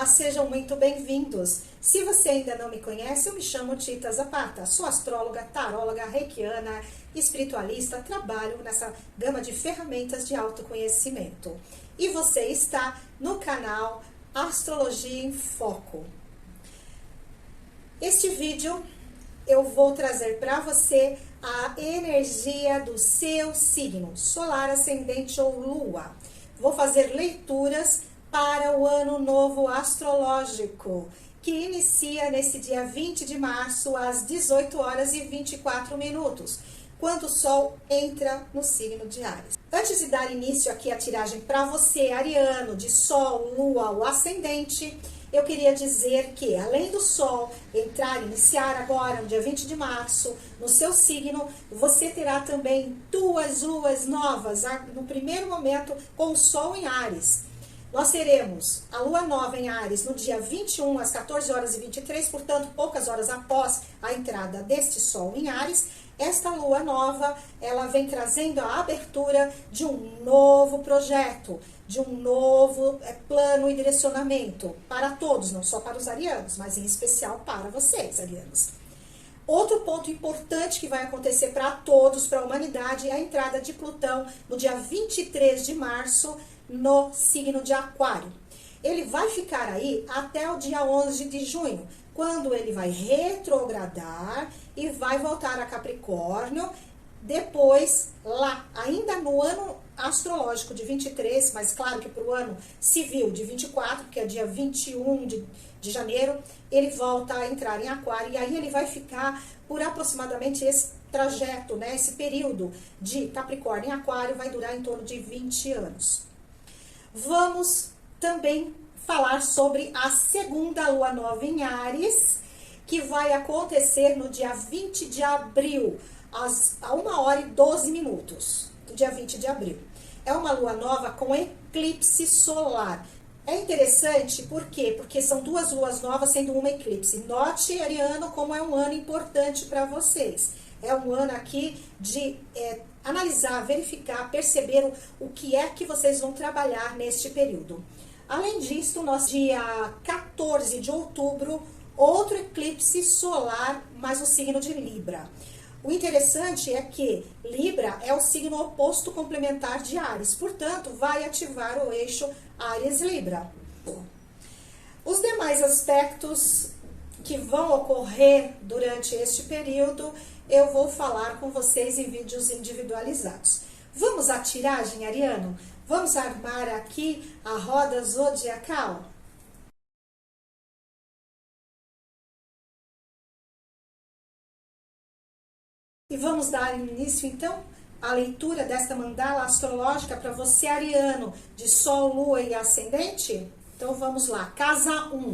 sejam muito bem-vindos. Se você ainda não me conhece, eu me chamo Tita Zapata, sou astróloga, taróloga, reikiana, espiritualista, trabalho nessa gama de ferramentas de autoconhecimento. E você está no canal Astrologia em Foco. Este vídeo eu vou trazer para você a energia do seu signo, solar, ascendente ou lua. Vou fazer leituras para o ano novo astrológico, que inicia nesse dia 20 de março, às 18 horas e 24 minutos, quando o Sol entra no signo de Áries. Antes de dar início aqui à tiragem para você, ariano, de Sol, Lua ou Ascendente, eu queria dizer que, além do Sol iniciar agora, no dia 20 de março, no seu signo, você terá também duas luas novas, no primeiro momento com o Sol em Áries. Nós teremos a lua nova em Áries no dia 21, às 14 horas e 23, portanto, poucas horas após a entrada deste Sol em Áries. Esta lua nova, ela vem trazendo a abertura de um novo projeto, de um novo plano e direcionamento para todos, não só para os arianos, mas em especial para vocês, arianos. Outro ponto importante que vai acontecer para todos, para a humanidade, é a entrada de Plutão no dia 23 de março, no signo de Aquário. Ele vai ficar aí até o dia 11 de junho, quando ele vai retrogradar e vai voltar a Capricórnio. Depois, lá, ainda no ano astrológico de 23, mas claro que para o ano civil de 24, que é dia 21 de janeiro, ele volta a entrar em Aquário, e aí ele vai ficar por aproximadamente esse trajeto, né, esse período de Capricórnio em Aquário vai durar em torno de 20 anos. Vamos também falar sobre a segunda lua nova em Áries, que vai acontecer no dia 20 de abril, a 1 hora e 12 minutos, do dia 20 de abril. É uma lua nova com eclipse solar. É interessante, por quê? Porque são duas luas novas sendo uma eclipse. Note, ariano, como é um ano importante para vocês. É um ano aqui de analisar, verificar, perceber o que é que vocês vão trabalhar neste período. Além disso, dia 14 de outubro, outro eclipse solar, mas no signo de Libra. O interessante é que Libra é o signo oposto complementar de Áries, portanto, vai ativar o eixo Áries-Libra. Os demais aspectos que vão ocorrer durante este período, eu vou falar com vocês em vídeos individualizados. Vamos à tiragem, ariano? Vamos armar aqui a roda zodiacal? E vamos dar início, então, à leitura desta mandala astrológica para você, ariano, de Sol, Lua e Ascendente? Então, vamos lá. Casa 1.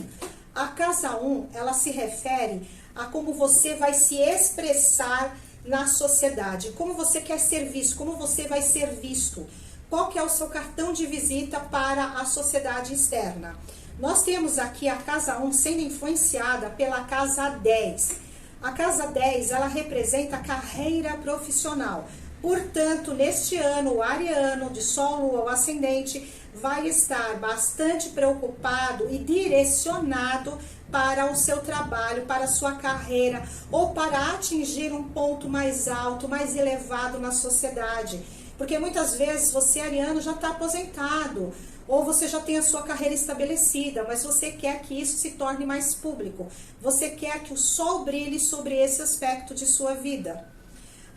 A casa 1, ela se refere a como você vai se expressar na sociedade, como você quer ser visto, como você vai ser visto, qual que é o seu cartão de visita para a sociedade externa. Nós temos aqui a casa 1 sendo influenciada pela casa 10. A casa 10, ela representa a carreira profissional. Portanto, neste ano, o ariano de Sol, Lua ou Ascendente vai estar bastante preocupado e direcionado para o seu trabalho, para a sua carreira, ou para atingir um ponto mais alto, mais elevado na sociedade. Porque muitas vezes você, ariano, já está aposentado, ou você já tem a sua carreira estabelecida, mas você quer que isso se torne mais público. Você quer que o sol brilhe sobre esse aspecto de sua vida.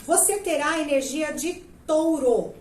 Você terá a energia de touro.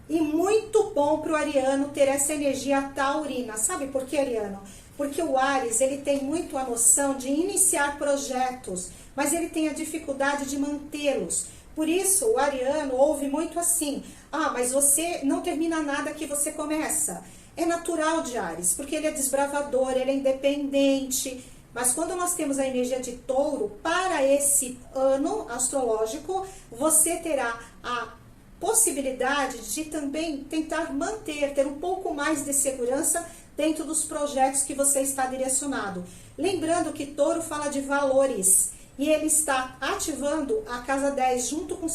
E muito bom para o ariano ter essa energia taurina. Sabe por quê, ariano? Porque o Áries, ele tem muito a noção de iniciar projetos, mas ele tem a dificuldade de mantê-los. Por isso, o ariano ouve muito assim: ah, mas você não termina nada que você começa. É natural de Áries, porque ele é desbravador, ele é independente. Mas quando nós temos a energia de touro, para esse ano astrológico, você terá a possibilidade de também tentar manter, ter um pouco mais de segurança dentro dos projetos que você está direcionado. Lembrando que touro fala de valores, e ele está ativando a casa 10 junto com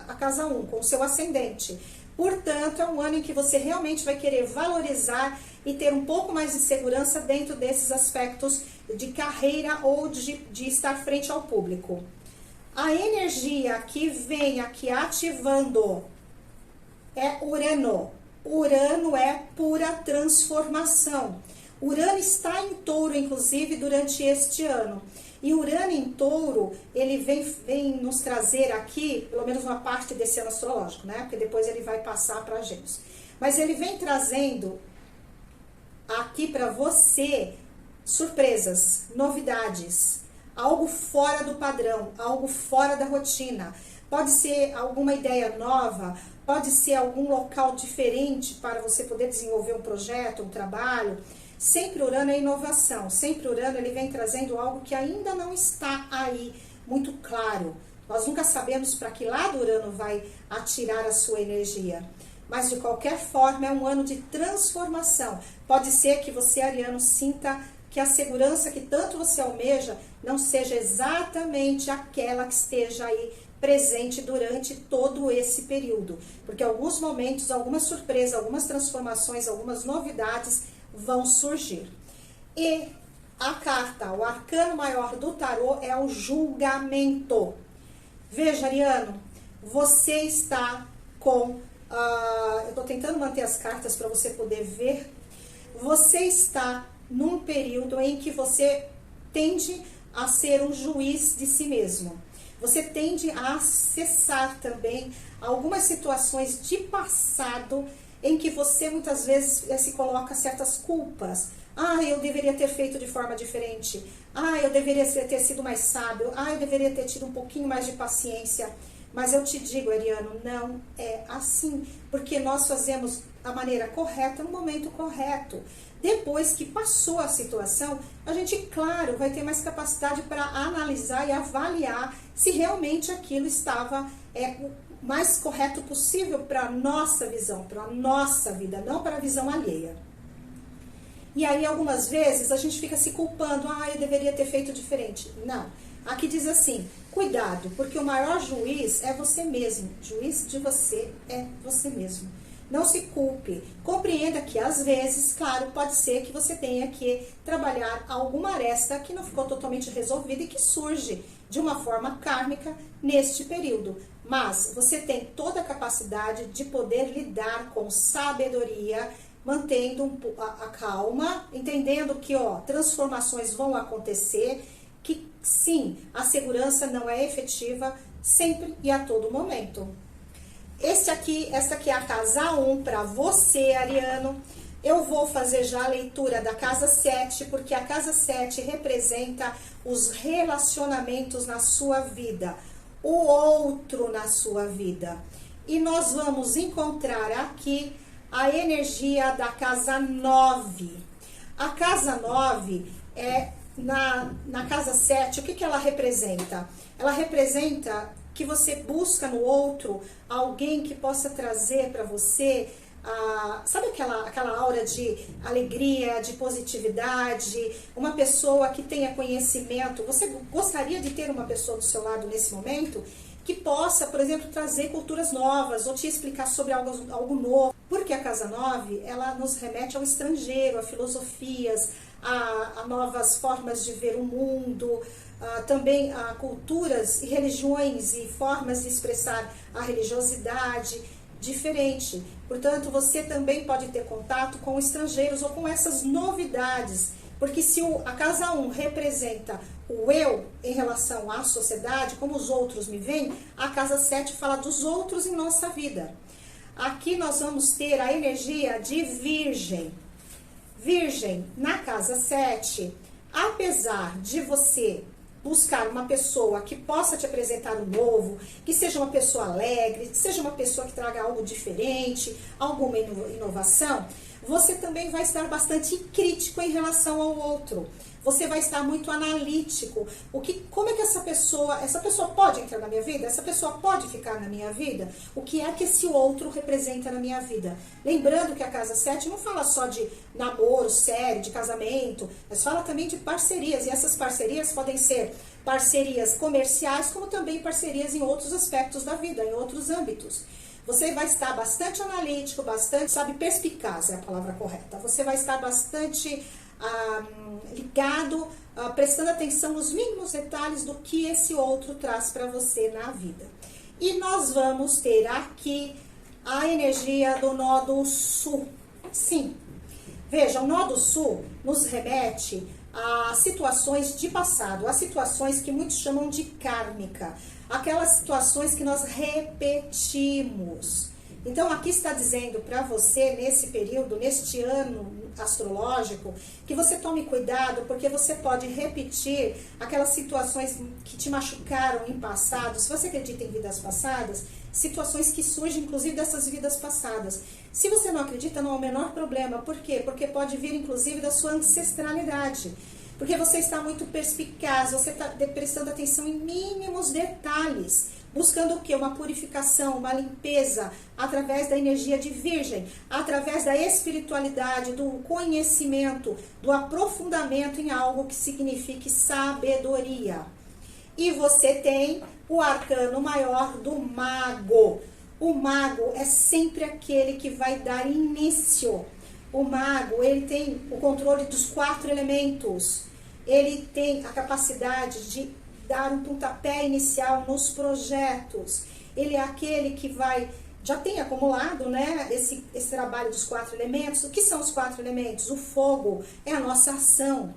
a casa 1, com o seu ascendente. Portanto, é um ano em que você realmente vai querer valorizar e ter um pouco mais de segurança dentro desses aspectos de carreira ou de estar frente ao público. A energia que vem aqui ativando é Urano. Urano é pura transformação. Urano está em Touro, inclusive, durante este ano. E Urano em Touro, ele vem nos trazer aqui, pelo menos uma parte desse ano astrológico, né? Porque depois ele vai passar para Gêmeos. Mas ele vem trazendo aqui para você surpresas, novidades, algo fora do padrão, algo fora da rotina. Pode ser alguma ideia nova, pode ser algum local diferente para você poder desenvolver um projeto, um trabalho. Sempre Urano é inovação, sempre Urano ele vem trazendo algo que ainda não está aí muito claro. Nós nunca sabemos para que lado Urano vai atirar a sua energia. Mas de qualquer forma é um ano de transformação. Pode ser que você, ariano, sinta que a segurança que tanto você almeja não seja exatamente aquela que esteja aí presente durante todo esse período. Porque alguns momentos, algumas surpresas, algumas transformações, algumas novidades vão surgir. E a carta, o arcano maior do tarô é o julgamento. Veja, ariano, você está com... eu estou tentando manter as cartas para você poder ver. Você está num período em que você tende a ser um juiz de si mesmo. Você tende a acessar também algumas situações de passado em que você muitas vezes se coloca certas culpas. Ah, eu deveria ter feito de forma diferente. Ah, eu deveria ter sido mais sábio. Ah, eu deveria ter tido um pouquinho mais de paciência. Mas eu te digo, ariano, não é assim. Porque nós fazemos a maneira correta no momento correto. Depois que passou a situação, a gente, claro, vai ter mais capacidade para analisar e avaliar se realmente aquilo estava o mais correto possível para a nossa visão, para a nossa vida, não para a visão alheia. E aí, algumas vezes, a gente fica se culpando, ah, eu deveria ter feito diferente. Não. Aqui diz assim, cuidado, porque o maior juiz é você mesmo. Juiz de você é você mesmo. Não se culpe. Compreenda que, às vezes, claro, pode ser que você tenha que trabalhar alguma aresta que não ficou totalmente resolvida e que surge de uma forma kármica neste período. Mas você tem toda a capacidade de poder lidar com sabedoria, mantendo a calma, entendendo que transformações vão acontecer, que sim, a segurança não é efetiva sempre e a todo momento. Essa aqui é a casa 1 para você, ariano. Eu vou fazer já a leitura da casa 7, porque a casa 7 representa os relacionamentos na sua vida, o outro na sua vida. E nós vamos encontrar aqui a energia da casa 9. A casa 9 é na casa 7, o que ela representa? Ela representa que você busca no outro alguém que possa trazer para você, sabe aquela aura de alegria, de positividade, uma pessoa que tenha conhecimento. Você gostaria de ter uma pessoa do seu lado nesse momento que possa, por exemplo, trazer culturas novas ou te explicar sobre algo novo. Porque a casa 9, ela nos remete ao estrangeiro, a filosofias, a novas formas de ver o mundo, também a culturas e religiões e formas de expressar a religiosidade diferente. Portanto, você também pode ter contato com estrangeiros ou com essas novidades, porque se a casa 1 representa o eu em relação à sociedade, como os outros me veem, a casa 7 fala dos outros em nossa vida. Aqui nós vamos ter a energia de Virgem. Virgem, na casa 7, apesar de você buscar uma pessoa que possa te apresentar o novo, que seja uma pessoa alegre, que seja uma pessoa que traga algo diferente, alguma inovação, você também vai estar bastante crítico em relação ao outro. Você vai estar muito analítico. Como é que essa pessoa pode entrar na minha vida? Essa pessoa pode ficar na minha vida? O que é que esse outro representa na minha vida? Lembrando que a casa 7 não fala só de namoro sério, de casamento, mas fala também de parcerias. E essas parcerias podem ser parcerias comerciais, como também parcerias em outros aspectos da vida, em outros âmbitos. Você vai estar bastante analítico, bastante, sabe, perspicaz é a palavra correta. Você vai estar bastante ligado, prestando atenção nos mínimos detalhes do que esse outro traz para você na vida. E nós vamos ter aqui a energia do nó do sul. Sim, veja, o nó do sul nos remete a situações de passado, a situações que muitos chamam de kármica, aquelas situações que nós repetimos. Então, aqui está dizendo para você, nesse período, neste ano astrológico, que você tome cuidado, porque você pode repetir aquelas situações que te machucaram em passado. Se você acredita em vidas passadas, situações que surgem, inclusive, dessas vidas passadas. Se você não acredita, não há o menor problema. Por quê? Porque pode vir, inclusive, da sua ancestralidade. Porque você está muito perspicaz, você está prestando atenção em mínimos detalhes, buscando o quê? Uma purificação, uma limpeza, através da energia de virgem, através da espiritualidade, do conhecimento, do aprofundamento em algo que signifique sabedoria. E você tem o arcano maior do mago. O mago é sempre aquele que vai dar início. O mago, ele tem o controle dos 4 elementos. Ele tem a capacidade de dar um pontapé inicial nos projetos. Ele é aquele que já tem acumulado, né, esse trabalho dos 4 elementos. O que são os 4 elementos? O fogo é a nossa ação.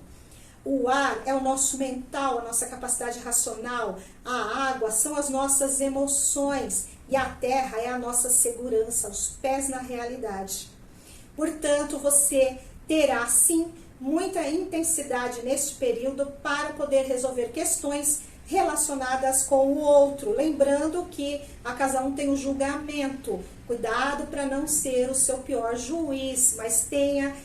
O ar é o nosso mental, a nossa capacidade racional. A água são as nossas emoções. E a terra é a nossa segurança, os pés na realidade. Portanto, você terá, sim, muita intensidade neste período para poder resolver questões relacionadas com o outro. Lembrando que a casa 1 tem o julgamento. Cuidado para não ser o seu pior juiz, mas tenha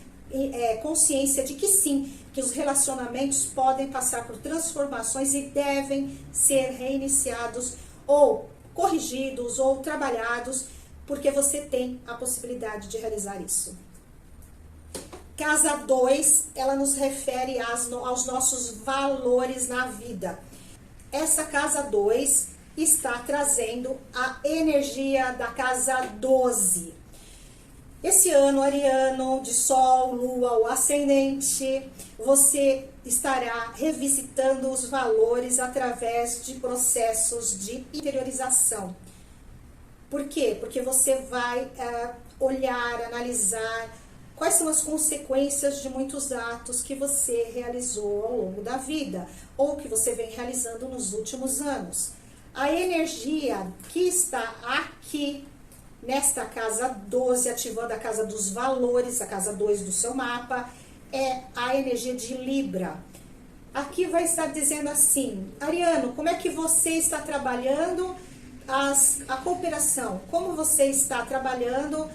consciência de que sim, que os relacionamentos podem passar por transformações e devem ser reiniciados ou corrigidos ou trabalhados, porque você tem a possibilidade de realizar isso. Casa 2, ela nos refere aos nossos valores na vida. Essa casa 2 está trazendo a energia da casa 12. Esse ano ariano, de sol, lua, o ascendente, você estará revisitando os valores através de processos de interiorização. Por quê? Porque você vai olhar, analisar quais são as consequências de muitos atos que você realizou ao longo da vida, ou que você vem realizando nos últimos anos. A energia que está aqui, nesta casa 12, ativando a casa dos valores, a casa 2 do seu mapa, é a energia de Libra. Aqui vai estar dizendo assim: Ariano, como é que você está trabalhando a cooperação? Como você está trabalhando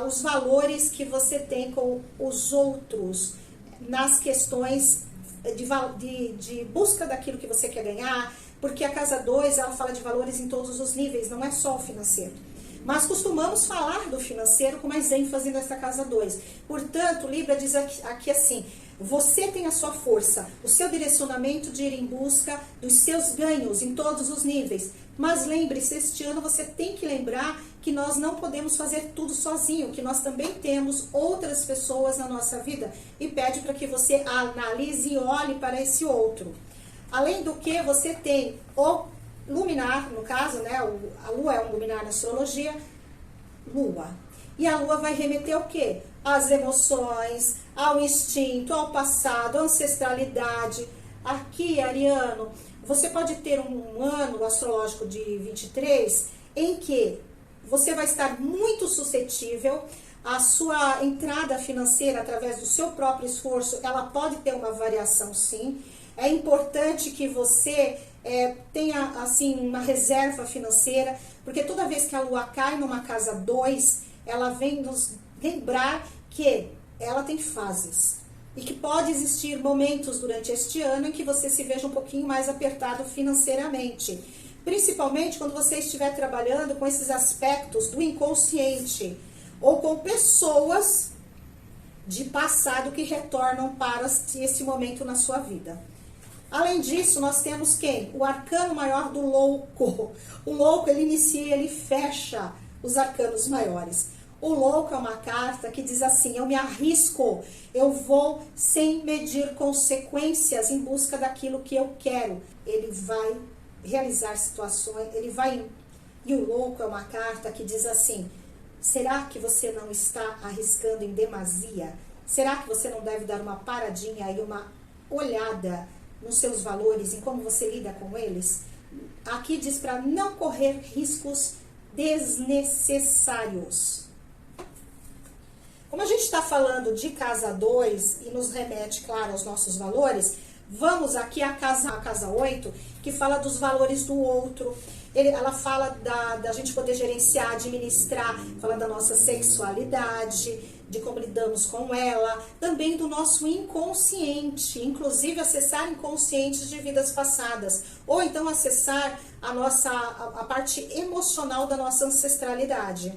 os valores que você tem com os outros nas questões de busca daquilo que você quer ganhar? Porque a casa 2, ela fala de valores em todos os níveis, não é só o financeiro. Mas costumamos falar do financeiro com mais ênfase nesta casa 2. Portanto, Libra diz aqui assim: você tem a sua força, o seu direcionamento de ir em busca dos seus ganhos em todos os níveis. Mas lembre-se, este ano você tem que lembrar que nós não podemos fazer tudo sozinho, que nós também temos outras pessoas na nossa vida, e pede para que você analise e olhe para esse outro. Além do que, você tem o luminar, no caso, né, a lua é um luminar na astrologia, lua. E a lua vai remeter ao quê? Às emoções, ao instinto, ao passado, à ancestralidade. Aqui, ariano, você pode ter um ano astrológico de 23 em que você vai estar muito suscetível. A sua entrada financeira através do seu próprio esforço, ela pode ter uma variação, sim. É importante que você tenha, assim, uma reserva financeira, porque toda vez que a lua cai numa casa 2, ela vem nos lembrar que ela tem fases. E que pode existir momentos durante este ano em que você se veja um pouquinho mais apertado financeiramente. Principalmente quando você estiver trabalhando com esses aspectos do inconsciente, ou com pessoas de passado que retornam para esse momento na sua vida. Além disso, nós temos quem? O arcano maior do louco. O louco, ele inicia, ele fecha os arcanos maiores. O louco é uma carta que diz assim: eu me arrisco, eu vou sem medir consequências em busca daquilo que eu quero. Ele vai realizar situações, ele vai... E o louco é uma carta que diz assim: será que você não está arriscando em demasia? Será que você não deve dar uma paradinha e uma olhada nos seus valores, em como você lida com eles? Aqui diz para não correr riscos desnecessários. Como a gente está falando de casa 2 e nos remete, claro, aos nossos valores, vamos aqui à casa 8, que fala dos valores do outro. Ela fala da gente poder gerenciar, administrar, fala da nossa sexualidade, de como lidamos com ela, também do nosso inconsciente, inclusive acessar inconscientes de vidas passadas, ou então acessar a parte emocional da nossa ancestralidade.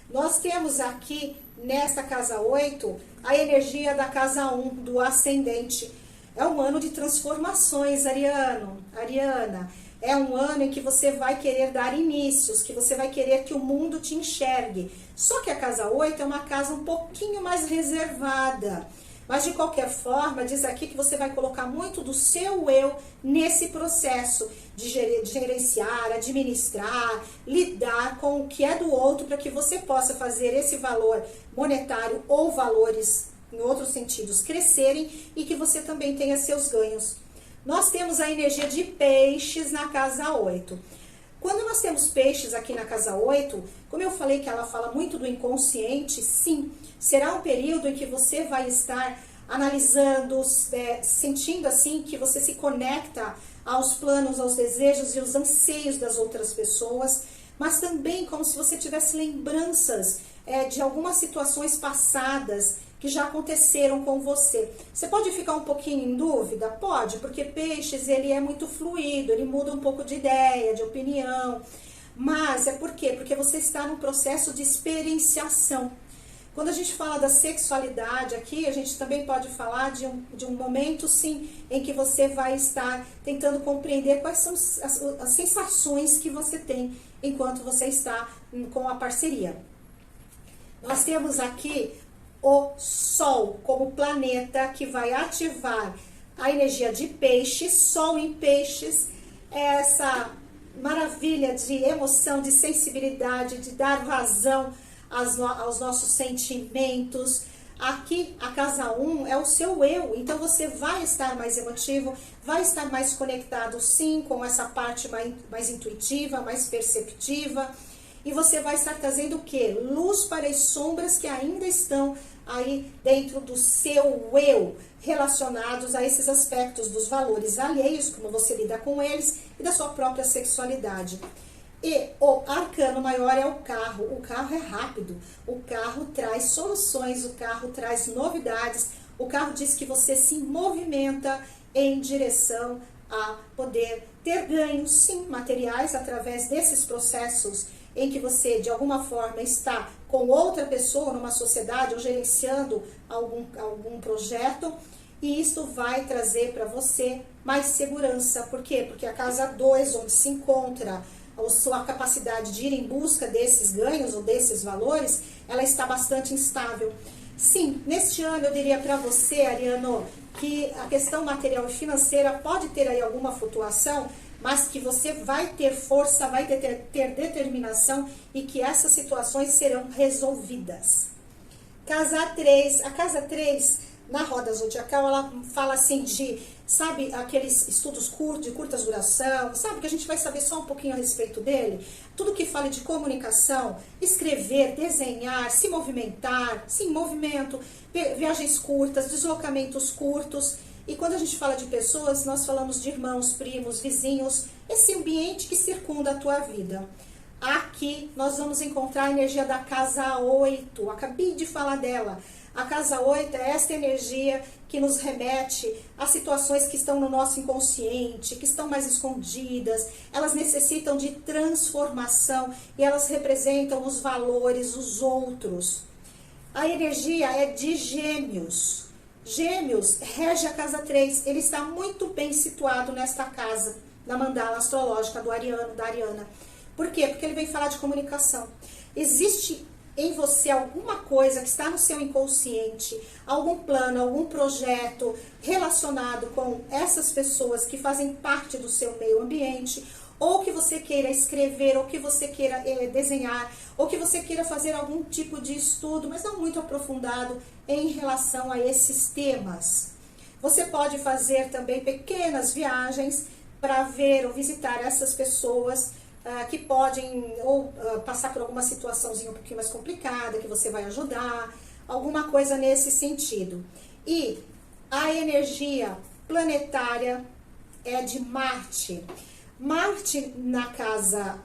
Nós temos aqui, nesta casa 8, a energia da casa 1, do ascendente. É um ano de transformações, Ariana. É um ano em que você vai querer dar inícios, que você vai querer que o mundo te enxergue. Só que a casa 8 é uma casa um pouquinho mais reservada. Mas, de qualquer forma, diz aqui que você vai colocar muito do seu eu nesse processo de gerenciar, administrar, lidar com o que é do outro, para que você possa fazer esse valor monetário ou valores, em outros sentidos, crescerem e que você também tenha seus ganhos. Nós temos a energia de peixes na casa 8. Quando nós temos peixes aqui na casa 8, como eu falei que ela fala muito do inconsciente, sim, será um período em que você vai estar analisando, sentindo assim que você se conecta aos planos, aos desejos e aos anseios das outras pessoas, mas também como se você tivesse lembranças de algumas situações passadas que já aconteceram com você. Você pode ficar um pouquinho em dúvida? Pode, porque peixes, ele é muito fluido, ele muda um pouco de ideia, de opinião. Mas é por quê? Porque você está num processo de experienciação. Quando a gente fala da sexualidade aqui, a gente também pode falar de um momento, sim, em que você vai estar tentando compreender quais são as sensações que você tem enquanto você está com a parceria. Nós temos aqui o Sol como planeta que vai ativar a energia de peixes. Sol em peixes é essa maravilha de emoção, de sensibilidade, de dar vazão aos nossos sentimentos. Aqui a casa 1 é o seu eu, então você vai estar mais emotivo, vai estar mais conectado sim com essa parte mais intuitiva, mais perceptiva. E você vai estar trazendo o quê? Luz para as sombras que ainda estão aí dentro do seu eu, relacionados a esses aspectos dos valores alheios, como você lida com eles, e da sua própria sexualidade. E o arcano maior é o carro. O carro é rápido, o carro traz soluções, o carro traz novidades, o carro diz que você se movimenta em direção a poder ter ganhos, sim, materiais, através desses processos em que você, de alguma forma, está com outra pessoa numa sociedade ou gerenciando algum projeto, e isto vai trazer para você mais segurança. Por quê? Porque a casa 2, onde se encontra a sua capacidade de ir em busca desses ganhos ou desses valores, ela está bastante instável. Sim, neste ano eu diria para você, Ariano, que a questão material e financeira pode ter aí alguma flutuação, mas que você vai ter força, vai ter determinação e que essas situações serão resolvidas. Casa 3, a casa 3, na roda zodiacal, ela fala assim de, sabe, aqueles estudos curtos, de curta duração, sabe, que a gente vai saber só um pouquinho a respeito dele. Tudo que fale de comunicação, escrever, desenhar, se movimentar, sim, movimento, viagens curtas, deslocamentos curtos. E quando a gente fala de pessoas, nós falamos de irmãos, primos, vizinhos, esse ambiente que circunda a tua vida. Aqui nós vamos encontrar a energia da casa 8, acabei de falar dela. A casa 8 é esta energia que nos remete a situações que estão no nosso inconsciente, que estão mais escondidas, elas necessitam de transformação e elas representam os valores, os outros. A energia é de Gêmeos. Gêmeos rege a casa 3, ele está muito bem situado nesta casa, na mandala astrológica do Ariano, da Ariana. Por quê? Porque ele vem falar de comunicação. existe em você alguma coisa que está no seu inconsciente, algum plano, algum projeto relacionado com essas pessoas que fazem parte do seu meio ambiente, ou que você queira escrever, ou que você queira desenhar, ou que você queira fazer algum tipo de estudo, mas não muito aprofundado em relação a esses temas. Você pode fazer também pequenas viagens para ver ou visitar essas pessoas que podem ou passar por alguma situaçãozinha um pouquinho mais complicada, que você vai ajudar, alguma coisa nesse sentido. E a energia planetária é de Marte. Marte na casa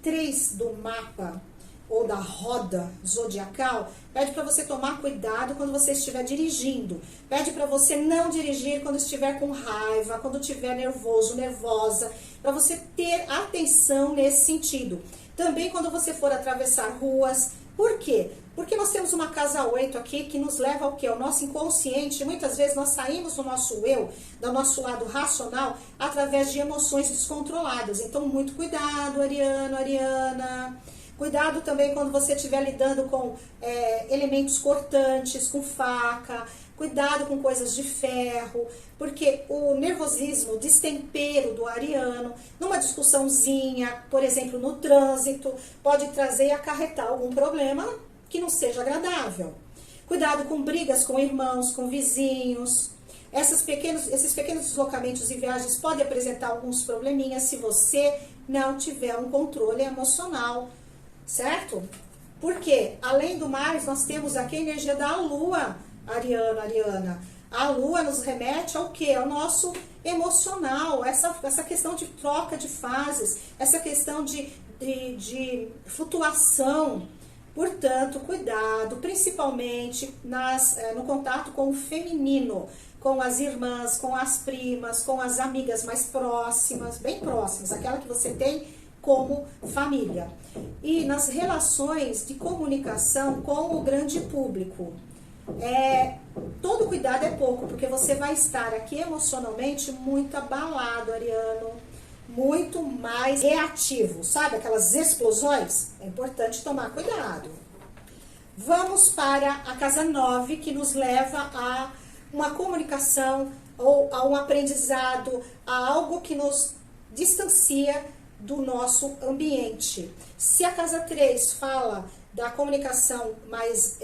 3 do mapa, ou da roda zodiacal, pede para você tomar cuidado quando você estiver dirigindo. Pede para você não dirigir quando estiver com raiva, quando estiver nervoso, nervosa, para você ter atenção nesse sentido. Também quando você for atravessar ruas. Por quê? Porque nós temos uma casa 8 aqui que nos leva ao quê? Ao nosso inconsciente. Muitas vezes nós saímos do nosso eu, do nosso lado racional, através de emoções descontroladas. Então, muito cuidado, Ariano, Ariana. Cuidado também quando você estiver lidando com elementos cortantes, com faca. Cuidado com coisas de ferro, porque o nervosismo, o destempero do ariano, numa discussãozinha, por exemplo, no trânsito, pode trazer e acarretar algum problema que não seja agradável. Cuidado com brigas com irmãos, com vizinhos. Esses pequenos deslocamentos e viagens podem apresentar alguns probleminhas se você não tiver um controle emocional, certo? Porque, além do mais, nós temos aqui a energia da lua, Ariano, Ariana. A lua nos remete ao quê? Ao nosso emocional, essa questão de troca de fases, essa questão de flutuação. Portanto, cuidado, principalmente no contato com o feminino, com as irmãs, com as primas, com as amigas mais próximas, bem próximas, aquela que você tem como família. E nas relações de comunicação com o grande público. Todo cuidado é pouco, porque você vai estar aqui emocionalmente muito abalado, Ariano, muito mais reativo, sabe? Aquelas explosões, é importante tomar cuidado. Vamos para a casa 9, que nos leva a uma comunicação ou a um aprendizado, a algo que nos distancia do nosso ambiente. Se a casa 3 fala da comunicação mais,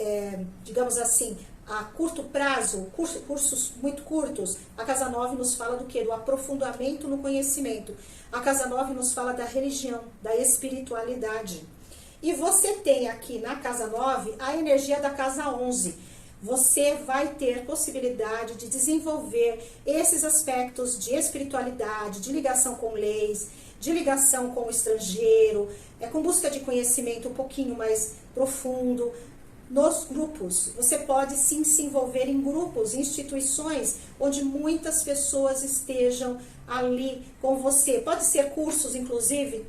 digamos assim, a curto prazo, cursos muito curtos, a casa 9 nos fala do quê? Do aprofundamento no conhecimento. A casa 9 nos fala da religião, da espiritualidade. E você tem aqui na casa 9 a energia da casa 11. Você vai ter possibilidade de desenvolver esses aspectos de espiritualidade, de ligação com leis, de ligação com o estrangeiro, com busca de conhecimento um pouquinho mais profundo. Nos grupos, você pode sim se envolver em grupos, instituições, onde muitas pessoas estejam ali com você. Pode ser cursos, inclusive,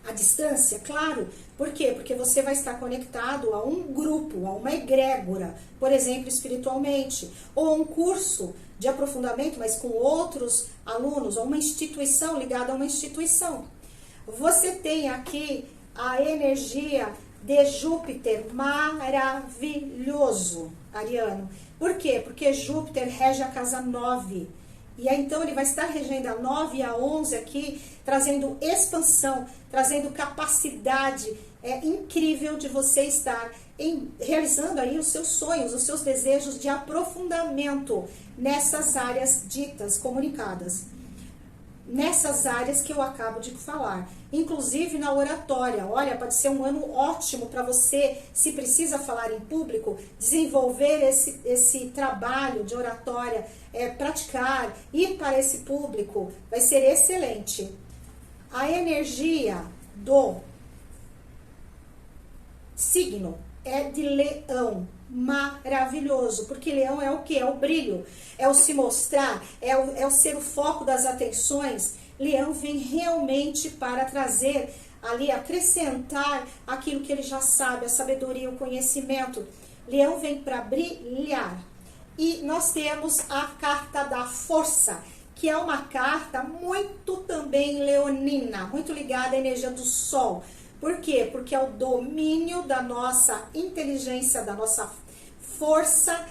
à distância, claro. Por quê? Porque você vai estar conectado a um grupo, a uma egrégora, por exemplo, espiritualmente, ou um curso de aprofundamento, mas com outros alunos, ou uma instituição ligada a uma instituição. Você tem aqui a energia de Júpiter, maravilhoso, Ariano. Por quê? Porque Júpiter rege a casa 9. E aí, então, ele vai estar regendo a 9 e a 11 aqui, trazendo expansão, trazendo capacidade incrível de você estar realizando aí os seus sonhos, os seus desejos de aprofundamento nessas áreas ditas, comunicadas. Nessas áreas que eu acabo de falar, inclusive na oratória. Olha, pode ser um ano ótimo para você, se precisa falar em público, desenvolver esse trabalho de oratória, praticar, ir para esse público, vai ser excelente. A energia do signo é de Leão. Maravilhoso, porque Leão é o que? É o brilho, é o se mostrar, é o ser o foco das atenções. Leão vem realmente para trazer ali, acrescentar aquilo que ele já sabe, a sabedoria, o conhecimento. Leão vem para brilhar. E nós temos a carta da força, que é uma carta muito também leonina, muito ligada à energia do sol. Por quê? Porque é o domínio da nossa inteligência, da nossa força,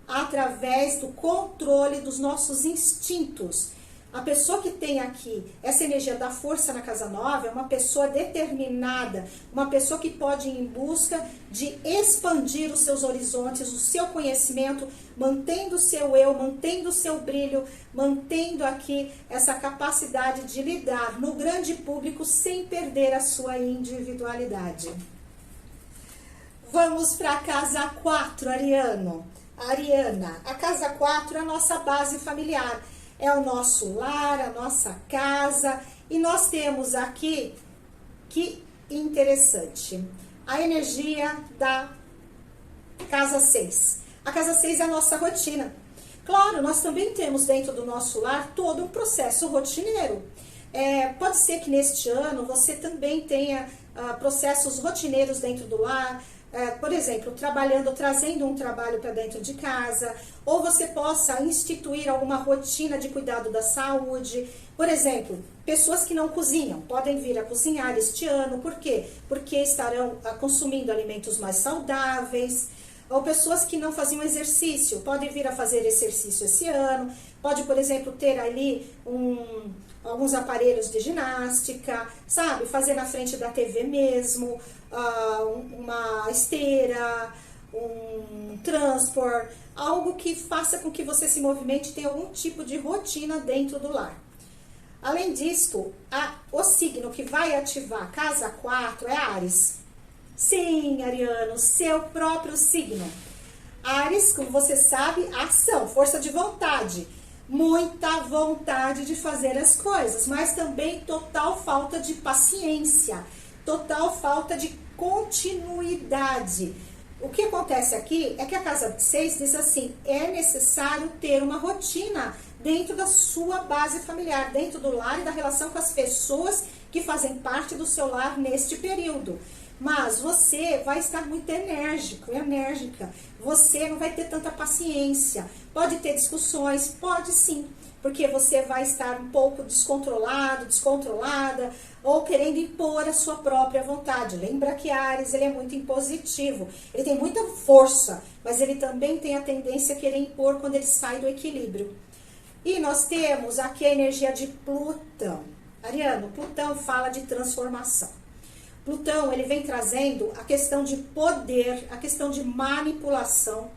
através do controle dos nossos instintos. A pessoa que tem aqui essa energia da força na casa 9 é uma pessoa determinada, uma pessoa que pode ir em busca de expandir os seus horizontes, o seu conhecimento, mantendo o seu eu, mantendo o seu brilho, mantendo aqui essa capacidade de lidar no grande público sem perder a sua individualidade. Vamos para a casa 4, Ariana. A casa 4 é a nossa base familiar. É o nosso lar, a nossa casa. E nós temos aqui, que interessante, a energia da casa 6. A casa 6 é a nossa rotina. Claro, nós também temos dentro do nosso lar todo um processo rotineiro. Pode ser que neste ano você também tenha processos rotineiros dentro do lar, por exemplo, trazendo um trabalho para dentro de casa, ou você possa instituir alguma rotina de cuidado da saúde. Por exemplo, pessoas que não cozinham podem vir a cozinhar este ano. Por quê? Porque estarão consumindo alimentos mais saudáveis. Ou pessoas que não faziam exercício podem vir a fazer exercício esse ano. Pode, por exemplo, ter ali alguns aparelhos de ginástica, sabe? Fazer na frente da TV mesmo, uma esteira, um transport, algo que faça com que você se movimente e tenha algum tipo de rotina dentro do lar. Além disso, o signo que vai ativar a casa 4 é Áries. Sim, Ariano, seu próprio signo. Áries, como você sabe, ação, força de vontade. Muita vontade de fazer as coisas, mas também total falta de paciência, total falta de continuidade. O que acontece aqui é que a casa 6 diz assim: é necessário ter uma rotina dentro da sua base familiar, dentro do lar e da relação com as pessoas que fazem parte do seu lar neste período. Mas você vai estar muito enérgica, você não vai ter tanta paciência, pode ter discussões, pode sim, porque você vai estar um pouco descontrolada, ou querendo impor a sua própria vontade. Lembra que Áries, ele é muito impositivo, ele tem muita força, mas ele também tem a tendência a querer impor quando ele sai do equilíbrio. E nós temos aqui a energia de Plutão. Ariano, Plutão fala de transformação. Plutão, ele vem trazendo a questão de poder, a questão de manipulação.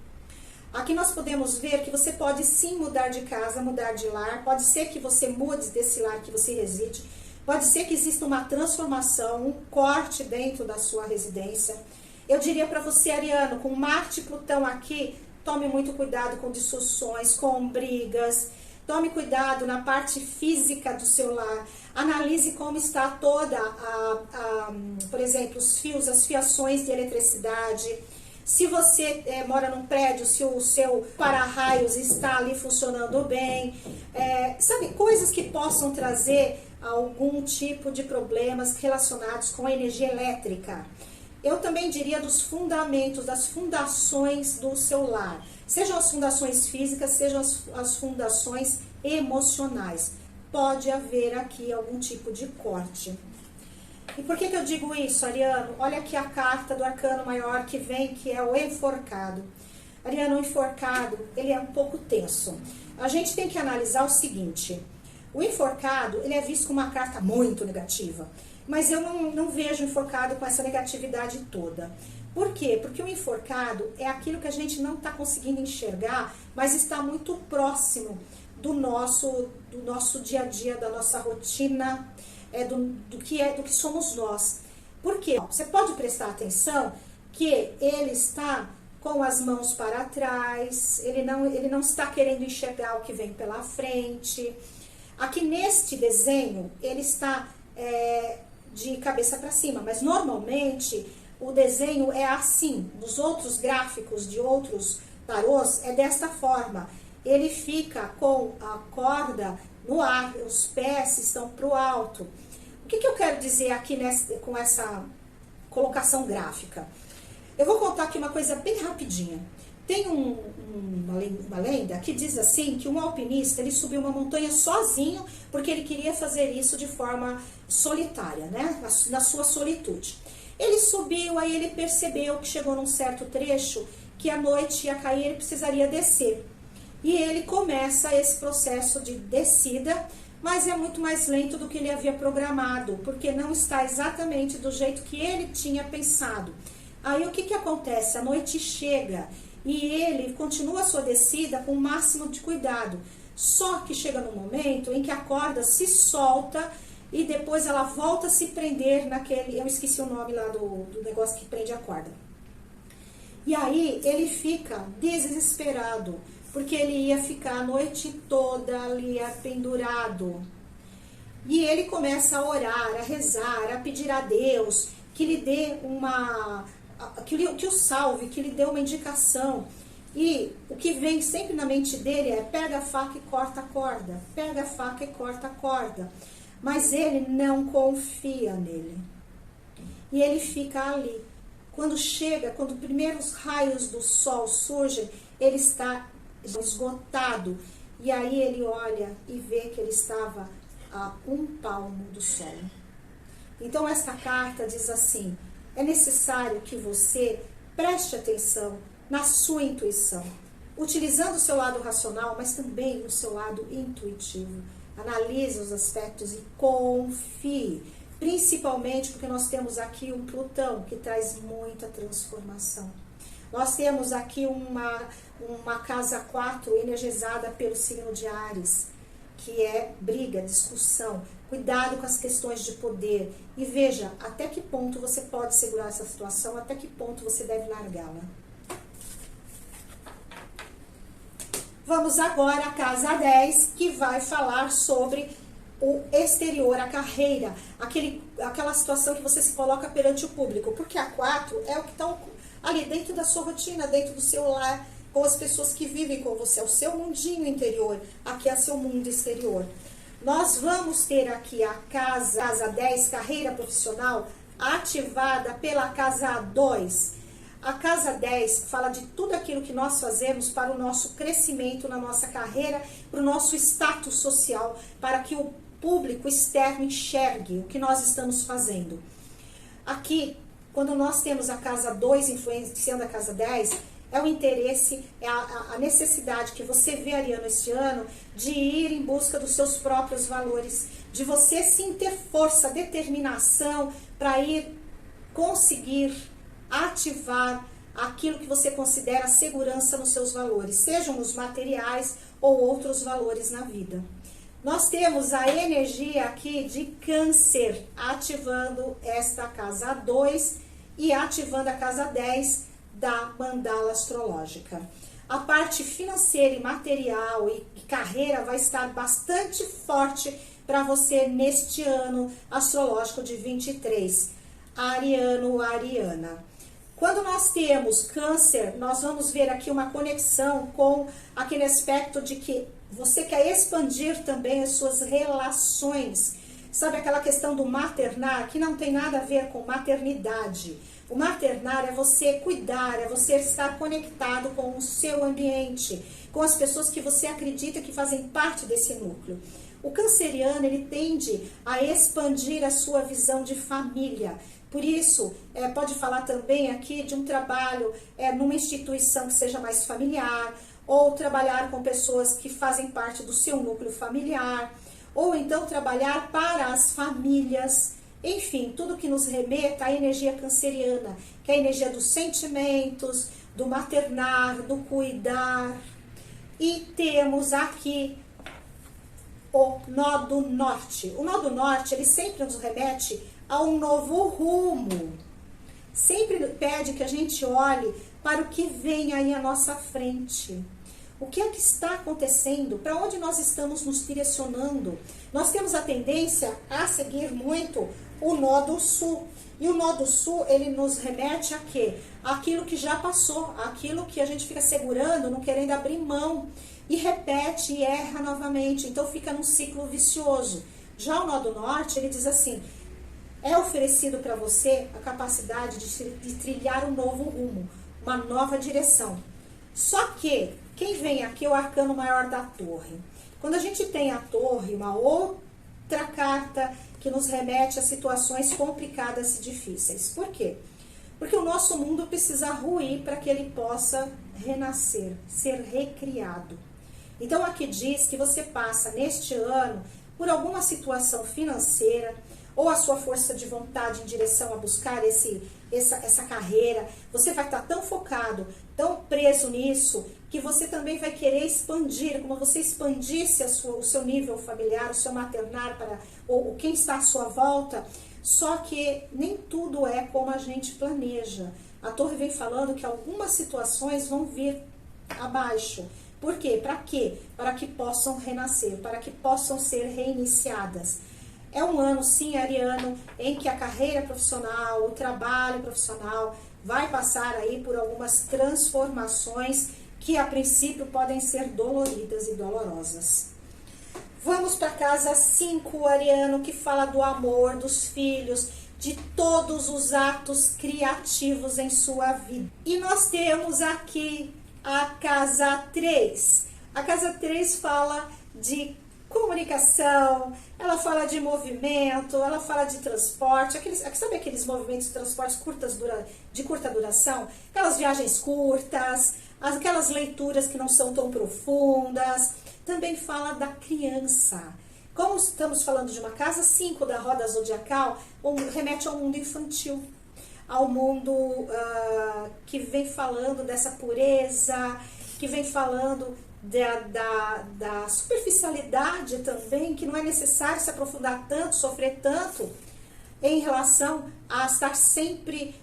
Aqui nós podemos ver que você pode sim mudar de casa, mudar de lar. Pode ser que você mude desse lar que você reside. Pode ser que exista uma transformação, um corte dentro da sua residência. Eu diria para você, Ariano, com Marte e Plutão aqui, tome muito cuidado com discussões, com brigas. Tome cuidado na parte física do seu lar. Analise como está toda por exemplo, os fios, as fiações de eletricidade. Se você mora num prédio, se o seu para-raios está ali funcionando bem. Sabe, coisas que possam trazer algum tipo de problemas relacionados com a energia elétrica. Eu também diria dos fundamentos, das fundações do seu lar. Sejam as fundações físicas, sejam as fundações emocionais. Pode haver aqui algum tipo de corte. E por que eu digo isso, Ariano? Olha aqui a carta do arcano maior que vem, que é o enforcado. Ariano, o enforcado, ele é um pouco tenso. A gente tem que analisar o seguinte: o enforcado, ele é visto como uma carta muito negativa. Mas eu não vejo o enforcado com essa negatividade toda. Por quê? Porque o enforcado é aquilo que a gente não está conseguindo enxergar, mas está muito próximo do nosso dia a dia, da nossa rotina, do que somos nós. Por quê? Você pode prestar atenção que ele está com as mãos para trás, ele não está querendo enxergar o que vem pela frente. Aqui neste desenho, ele está de cabeça para cima, mas normalmente o desenho é assim. Nos outros gráficos de outros tarôs é desta forma. Ele fica com a corda no ar, os pés estão para o alto. O que eu quero dizer aqui com essa colocação gráfica? Eu vou contar aqui uma coisa bem rapidinha. Tem uma lenda que diz assim, que um alpinista, ele subiu uma montanha sozinho, porque ele queria fazer isso de forma solitária, né? Na sua solitude. Ele subiu, aí ele percebeu que chegou num certo trecho, que a noite ia cair, ele precisaria descer. E ele começa esse processo de descida, mas é muito mais lento do que ele havia programado, porque não está exatamente do jeito que ele tinha pensado. Aí o que acontece? A noite chega e ele continua a sua descida com o máximo de cuidado. Só que chega num momento em que a corda se solta e depois ela volta a se prender naquele... Eu esqueci o nome lá do negócio que prende a corda. E aí ele fica desesperado, porque ele ia ficar a noite toda ali pendurado. E ele começa a orar, a rezar, a pedir a Deus que lhe dê que o salve, que lhe dê uma indicação. E o que vem sempre na mente dele é: pega a faca e corta a corda, pega a faca e corta a corda. Mas ele não confia nele. E ele fica ali. Quando os primeiros raios do sol surgem, ele está esgotado. E aí ele olha e vê que ele estava a um palmo do sol. Então esta carta diz assim: é necessário que você preste atenção na sua intuição, utilizando o seu lado racional, mas também o seu lado intuitivo. Analise os aspectos e confie, principalmente porque nós temos aqui um Plutão que traz muita transformação. Nós temos aqui uma casa 4 energizada pelo signo de Áries, que é briga, discussão. Cuidado com as questões de poder e veja até que ponto você pode segurar essa situação, até que ponto você deve largá-la. Vamos agora à casa 10, que vai falar sobre o exterior, a carreira, aquela situação que você se coloca perante o público, porque a 4 é o que está ali dentro da sua rotina, dentro do seu lar, com as pessoas que vivem com você, é o seu mundinho interior, aqui é o seu mundo exterior. Nós vamos ter aqui a casa 10, carreira profissional, ativada pela casa 2. A casa 10 fala de tudo aquilo que nós fazemos para o nosso crescimento na nossa carreira, para o nosso status social, para que o público externo enxergue o que nós estamos fazendo. Aqui, quando nós temos a casa 2 influenciando a casa 10, é o interesse, é a necessidade que você vê, Ariano, este ano, de ir em busca dos seus próprios valores, de você sim ter força, determinação para ir conseguir ativar aquilo que você considera segurança nos seus valores, sejam os materiais ou outros valores na vida. Nós temos a energia aqui de Câncer, ativando esta casa 2 e ativando a casa 10 da mandala astrológica. A parte financeira e material e carreira vai estar bastante forte para você neste ano astrológico de 23. Ariano, Ariana. Quando nós temos Câncer, nós vamos ver aqui uma conexão com aquele aspecto de que você quer expandir também as suas relações. Sabe aquela questão do maternar, que não tem nada a ver com maternidade. O maternar é você cuidar, é você estar conectado com o seu ambiente, com as pessoas que você acredita que fazem parte desse núcleo. O canceriano, ele tende a expandir a sua visão de família. Por isso, pode falar também aqui de um trabalho numa instituição que seja mais familiar, ou trabalhar com pessoas que fazem parte do seu núcleo familiar, ou então trabalhar para as famílias. Enfim, tudo que nos remeta à energia canceriana, que é a energia dos sentimentos, do maternar, do cuidar. E temos aqui o nó do norte. O nó do norte, ele sempre nos remete a um novo rumo. Sempre pede que a gente olhe para o que vem aí à nossa frente. O que é que está acontecendo? Para onde nós estamos nos direcionando? Nós temos a tendência a seguir muito o nó do sul. E o nó do sul, ele nos remete a quê? Aquilo que já passou, aquilo que a gente fica segurando, não querendo abrir mão. E repete e erra novamente. Então fica num ciclo vicioso. Já o nó do norte, ele diz assim: é oferecido para você a capacidade de trilhar um novo rumo, uma nova direção. Só que, quem vem aqui é o arcano maior da torre. Quando a gente tem a torre, uma outra carta que nos remete a situações complicadas e difíceis. Por quê? Porque o nosso mundo precisa ruir para que ele possa renascer, ser recriado. Então aqui diz que você passa neste ano por alguma situação financeira, ou a sua força de vontade em direção a buscar essa carreira, você vai estar tão focado, tão preso nisso, que você também vai querer expandir, como você expandisse o seu nível familiar, o seu maternar, ou quem está à sua volta, só que nem tudo é como a gente planeja. A torre vem falando que algumas situações vão vir abaixo. Por quê? Para quê? Para que possam renascer, para que possam ser reiniciadas. É um ano, sim, ariano, em que a carreira profissional, o trabalho profissional vai passar aí por algumas transformações que a princípio podem ser doloridas e dolorosas. Vamos para a casa 5, ariano, que fala do amor, dos filhos, de todos os atos criativos em sua vida. E nós temos aqui a casa 3. A casa 3 fala de comunicação, ela fala de movimento, ela fala de transporte, sabe aqueles movimentos de transporte de curta duração? Aquelas viagens curtas, aquelas leituras que não são tão profundas. Também fala da criança. Como estamos falando de uma casa 5 da roda zodiacal, remete ao mundo infantil, ao mundo que vem falando dessa pureza, que vem falando da superficialidade também, que não é necessário se aprofundar tanto, sofrer tanto, em relação a estar sempre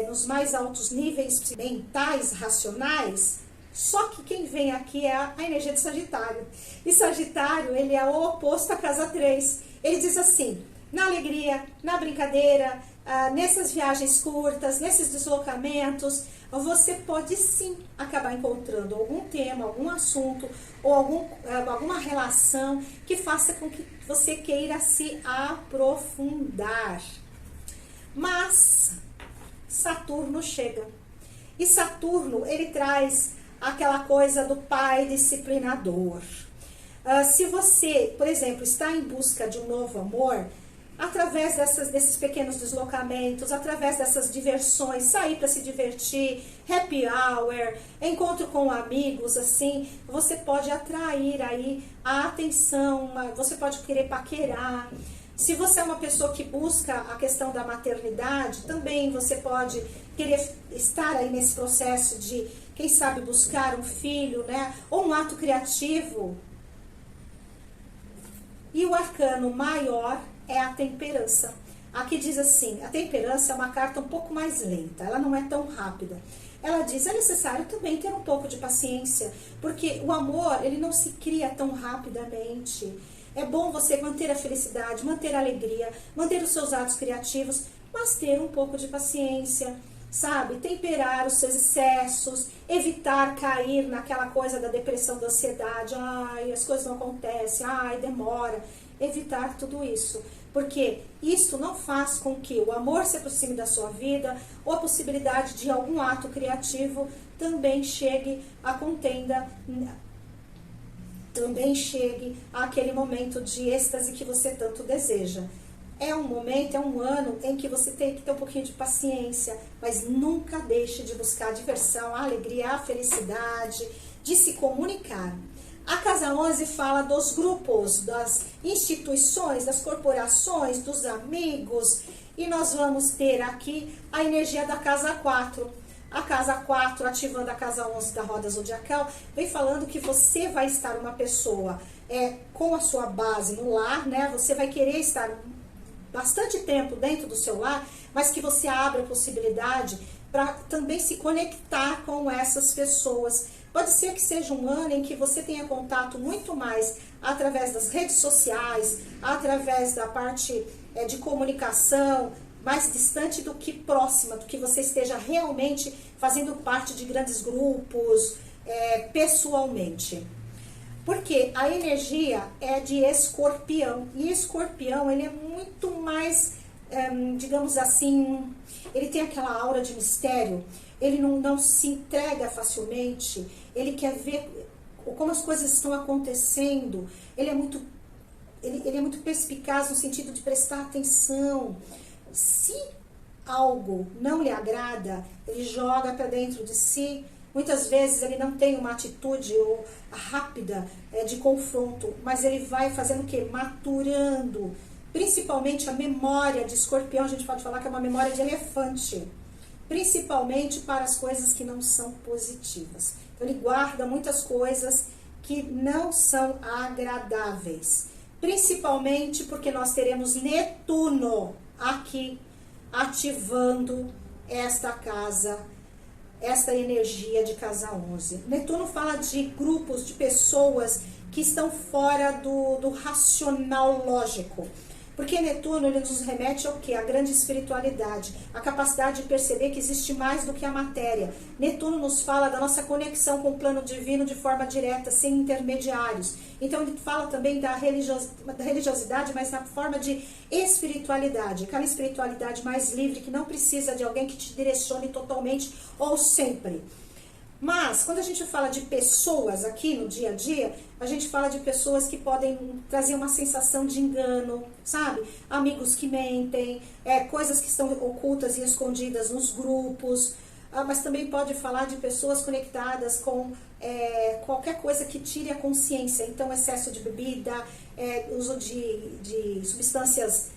nos mais altos níveis mentais, racionais. Só que quem vem aqui é a energia de Sagitário. E Sagitário, ele é o oposto à casa 3. Ele diz assim, na alegria, na brincadeira, nessas viagens curtas, nesses deslocamentos, você pode sim acabar encontrando algum tema, algum assunto ou alguma relação que faça com que você queira se aprofundar. Mas Saturno chega. E Saturno, ele traz aquela coisa do pai disciplinador. Se você, por exemplo, está em busca de um novo amor, através desses pequenos deslocamentos, através dessas diversões, sair para se divertir, happy hour, encontro com amigos, assim, você pode atrair aí a atenção, você pode querer paquerar. Se você é uma pessoa que busca a questão da maternidade, também você pode querer estar aí nesse processo de, quem sabe, buscar um filho, né? Ou um ato criativo. E o arcano maior é a temperança. Aqui diz assim, a temperança é uma carta um pouco mais lenta, ela não é tão rápida. Ela diz, é necessário também ter um pouco de paciência, porque o amor, ele não se cria tão rapidamente. É bom você manter a felicidade, manter a alegria, manter os seus atos criativos, mas ter um pouco de paciência, sabe? Temperar os seus excessos, evitar cair naquela coisa da depressão, da ansiedade, ai, as coisas não acontecem, ai, demora. Evitar tudo isso, porque isso não faz com que o amor se aproxime da sua vida ou a possibilidade de algum ato criativo também chegue à contenda, também chegue àquele momento de êxtase que você tanto deseja. É um momento, é um ano em que você tem que ter um pouquinho de paciência, mas nunca deixe de buscar a diversão, a alegria, a felicidade, de se comunicar. A casa 11 fala dos grupos, das instituições, das corporações, dos amigos. E nós vamos ter aqui a energia da casa 4. A casa 4, ativando a casa 11 da roda zodiacal, vem falando que você vai estar uma pessoa com a sua base no lar, né? Você vai querer estar bastante tempo dentro do seu lar, mas que você abra a possibilidade para também se conectar com essas pessoas. Pode ser que seja um ano em que você tenha contato muito mais através das redes sociais, através da parte de comunicação, mais distante do que próxima, do que você esteja realmente fazendo parte de grandes grupos, pessoalmente. Porque a energia é de Escorpião, e Escorpião, ele é muito mais, digamos assim, ele tem aquela aura de mistério, ele não se entrega facilmente, ele quer ver como as coisas estão acontecendo, ele é muito perspicaz no sentido de prestar atenção. Se algo não lhe agrada, ele joga para dentro de si. Muitas vezes ele não tem uma atitude rápida de confronto, mas ele vai fazendo o quê? Maturando. Principalmente a memória de escorpião, a gente pode falar que é uma memória de elefante. Principalmente para as coisas que não são positivas. Então ele guarda muitas coisas que não são agradáveis. Principalmente porque nós teremos Netuno aqui ativando esta casa, esta energia de casa 11. Netuno fala de grupos de pessoas que estão fora do racional lógico. Porque Netuno, ele nos remete ao quê? A grande espiritualidade, a capacidade de perceber que existe mais do que a matéria. Netuno nos fala da nossa conexão com o plano divino de forma direta, sem intermediários. Então ele fala também da religiosidade, mas na forma de espiritualidade, aquela espiritualidade mais livre, que não precisa de alguém que te direcione totalmente ou sempre. Mas, quando a gente fala de pessoas aqui no dia a dia, a gente fala de pessoas que podem trazer uma sensação de engano, sabe? Amigos que mentem, coisas que estão ocultas e escondidas nos grupos, mas também pode falar de pessoas conectadas com qualquer coisa que tire a consciência. Então, excesso de bebida, uso de substâncias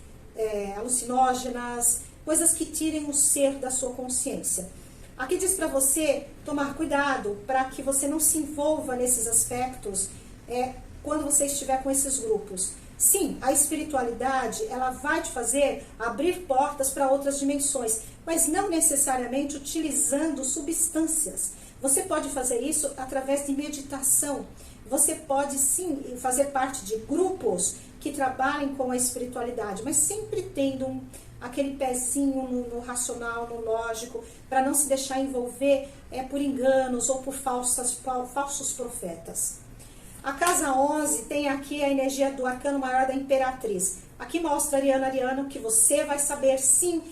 alucinógenas, coisas que tirem o ser da sua consciência. Aqui diz para você tomar cuidado para que você não se envolva nesses aspectos quando você estiver com esses grupos. Sim, a espiritualidade, ela vai te fazer abrir portas para outras dimensões, mas não necessariamente utilizando substâncias. Você pode fazer isso através de meditação. Você pode sim fazer parte de grupos que trabalhem com a espiritualidade, mas sempre tendo aquele pezinho no racional, no lógico, para não se deixar envolver por enganos ou por falsos profetas. A casa 11 tem aqui a energia do arcano maior da Imperatriz. Aqui mostra Ariano que você vai saber sim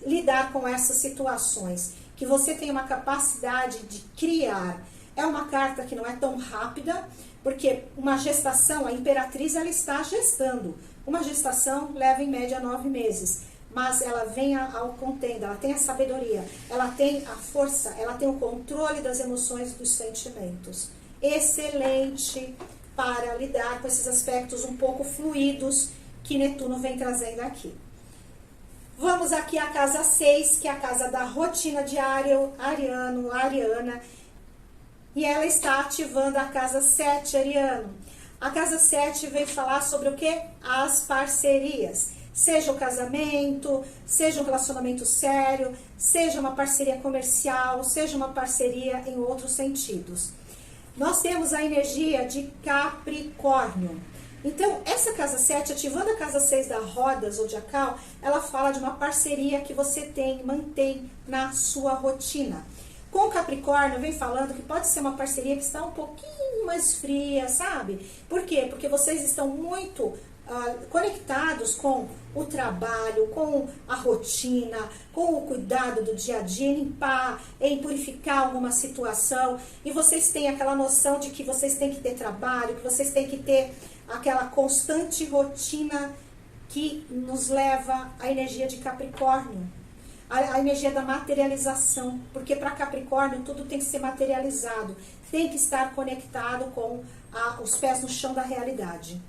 lidar com essas situações, que você tem uma capacidade de criar. É uma carta que não é tão rápida, porque uma gestação, a Imperatriz, ela está gestando. Uma gestação leva em média 9 meses. Mas ela vem ao contenda, ela tem a sabedoria, ela tem a força, ela tem o controle das emoções e dos sentimentos. Excelente para lidar com esses aspectos um pouco fluidos que Netuno vem trazendo aqui. Vamos aqui à casa 6, que é a casa da rotina diária, Ariana, e ela está ativando a casa 7, Ariano. A casa 7 vem falar sobre o quê? As parcerias. Seja o casamento, seja um relacionamento sério, seja uma parceria comercial, seja uma parceria em outros sentidos. Nós temos a energia de Capricórnio. Então, essa casa 7, ativando a casa 6 da roda zodiacal, ela fala de uma parceria que você mantém na sua rotina. Com o Capricórnio, vem falando que pode ser uma parceria que está um pouquinho mais fria, sabe? Por quê? Porque vocês estão muito conectados com o trabalho, com a rotina, com o cuidado do dia a dia, em limpar, em purificar alguma situação, e vocês têm aquela noção de que vocês têm que ter trabalho, que vocês têm que ter aquela constante rotina que nos leva à energia de Capricórnio, a energia da materialização, porque para Capricórnio tudo tem que ser materializado, tem que estar conectado com os pés no chão da realidade.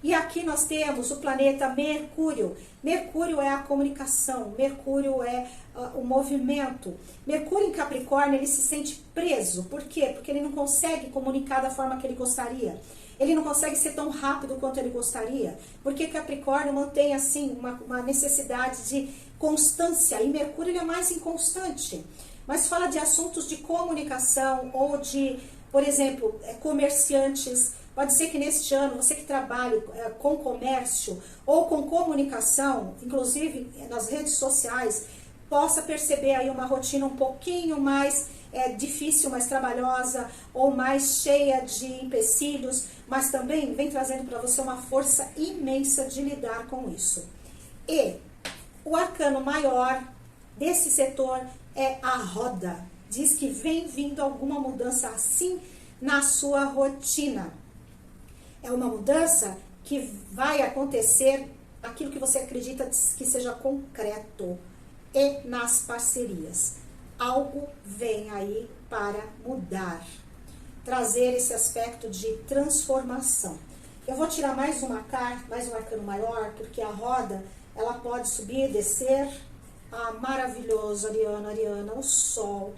E aqui nós temos o planeta Mercúrio. Mercúrio é a comunicação, Mercúrio é o movimento. Mercúrio em Capricórnio, ele se sente preso. Por quê? Porque ele não consegue comunicar da forma que ele gostaria. Ele não consegue ser tão rápido quanto ele gostaria. Porque Capricórnio mantém, assim, uma necessidade de constância. E Mercúrio ele é mais inconstante. Mas fala de assuntos de comunicação ou de, por exemplo, comerciantes. Pode ser que neste ano, você que trabalhe com comércio ou com comunicação, inclusive nas redes sociais, possa perceber aí uma rotina um pouquinho mais difícil, mais trabalhosa ou mais cheia de empecilhos, mas também vem trazendo para você uma força imensa de lidar com isso. E o arcano maior desse setor é a roda. diz que vem vindo alguma mudança assim na sua rotina. É uma mudança que vai acontecer aquilo que você acredita que seja concreto e nas parcerias. Algo vem aí para mudar, trazer esse aspecto de transformação. Eu vou tirar mais um arcano maior, porque a roda, ela pode subir, descer. Ah, maravilhoso, Ariana, o sol.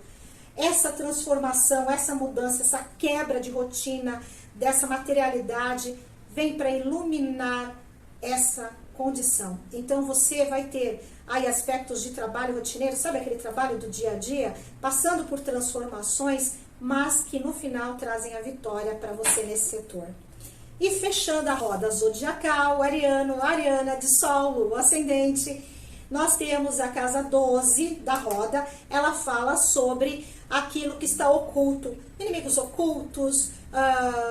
Essa transformação, essa mudança, essa quebra de rotina, dessa materialidade, vem para iluminar essa condição. Então você vai ter aí aspectos de trabalho rotineiro, sabe aquele trabalho do dia a dia, passando por transformações, mas que no final trazem a vitória para você nesse setor. E fechando a roda zodiacal, Ariana de Sol, Lua ascendente, nós temos a casa 12 da roda. Ela fala sobre aquilo que está oculto, inimigos ocultos,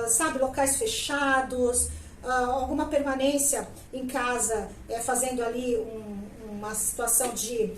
sabe, locais fechados, alguma permanência em casa, fazendo ali uma situação de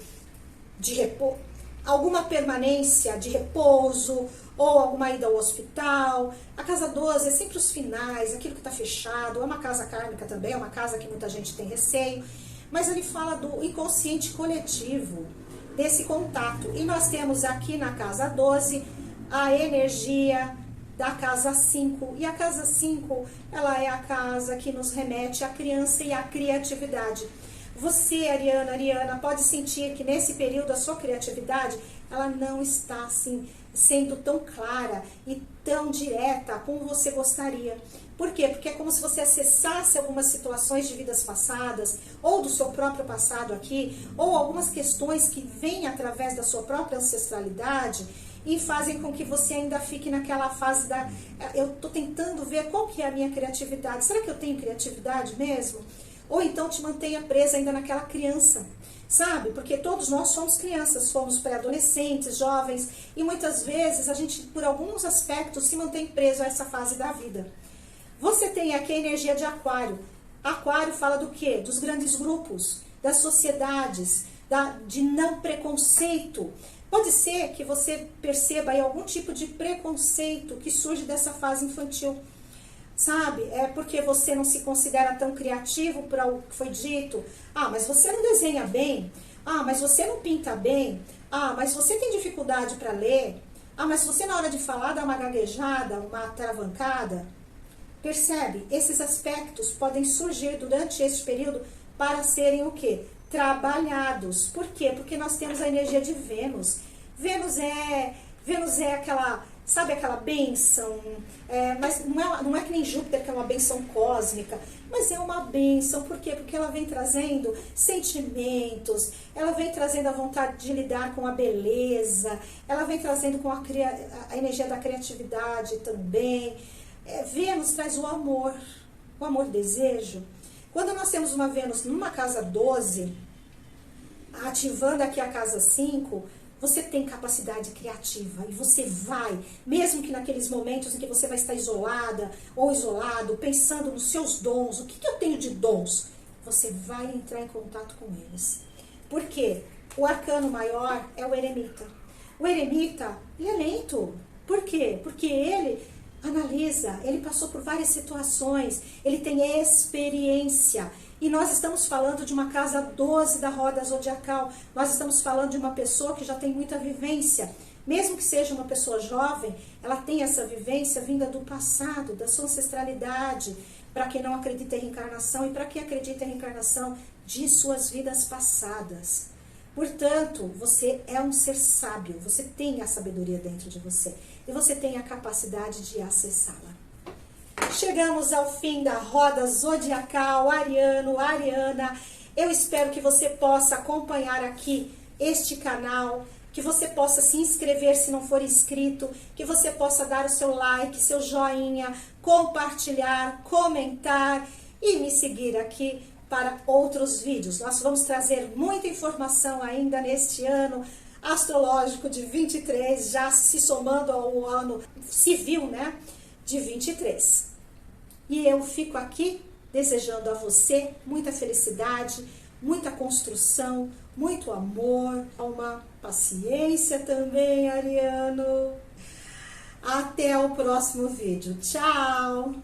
repouso, alguma permanência de repouso, ou alguma ida ao hospital. A casa 12 é sempre os finais, aquilo que está fechado. É uma casa kármica também, é uma casa que muita gente tem receio, mas ele fala do inconsciente coletivo, desse contato. E nós temos aqui na casa 12 a energia da casa 5. E a casa 5, ela é a casa que nos remete à criança e à criatividade. Você, Ariana, pode sentir que nesse período a sua criatividade, ela não está assim sendo tão clara e tão direta como você gostaria. Por quê? Porque é como se você acessasse algumas situações de vidas passadas, ou do seu próprio passado aqui, ou algumas questões que vêm através da sua própria ancestralidade e fazem com que você ainda fique naquela fase da... Eu estou tentando ver qual que é a minha criatividade. Será que eu tenho criatividade mesmo? Ou então te mantenha presa ainda naquela criança, sabe? Porque todos nós somos crianças, somos pré-adolescentes, jovens, e muitas vezes a gente, por alguns aspectos, se mantém preso a essa fase da vida. Você tem aqui a energia de Aquário. Aquário fala do quê? Dos grandes grupos, das sociedades, de não preconceito. Pode ser que você perceba aí algum tipo de preconceito que surge dessa fase infantil. Sabe? É porque você não se considera tão criativo para o que foi dito. Ah, mas você não desenha bem. Ah, mas você não pinta bem. Ah, mas você tem dificuldade para ler. Ah, mas você na hora de falar dá uma gaguejada, uma travancada. Percebe? Esses aspectos podem surgir durante esse período para serem o quê? Trabalhados. Por quê? Porque nós temos a energia de Vênus. Vênus é aquela... Sabe aquela bênção? Mas não é que nem Júpiter, que é uma bênção cósmica, mas é uma bênção. Por quê? Porque ela vem trazendo sentimentos, ela vem trazendo a vontade de lidar com a beleza, ela vem trazendo com a energia da criatividade também. Vênus traz o amor desejo. Quando nós temos uma Vênus numa casa 12, ativando aqui a casa 5, você tem capacidade criativa e você vai, mesmo que naqueles momentos em que você vai estar isolada ou isolado, pensando nos seus dons, o que eu tenho de dons, você vai entrar em contato com eles. Por quê? O arcano maior é o eremita. O eremita, ele é lento. Por quê? Porque ele analisa, ele passou por várias situações, ele tem experiência. E nós estamos falando de uma casa 12 da roda zodiacal. Nós estamos falando de uma pessoa que já tem muita vivência. Mesmo que seja uma pessoa jovem, ela tem essa vivência vinda do passado, da sua ancestralidade. Para quem não acredita em reencarnação e para quem acredita em reencarnação, de suas vidas passadas. Portanto, você é um ser sábio, você tem a sabedoria dentro de você. E você tem a capacidade de acessá-la. Chegamos ao fim da roda zodiacal, Ariana. Eu espero que você possa acompanhar aqui este canal, que você possa se inscrever se não for inscrito, que você possa dar o seu like, seu joinha, compartilhar, comentar e me seguir aqui para outros vídeos. Nós vamos trazer muita informação ainda neste ano astrológico de 23, já se somando ao ano civil, né, de 23. E eu fico aqui desejando a você muita felicidade, muita construção, muito amor, uma paciência também, Ariano. Até o próximo vídeo. Tchau!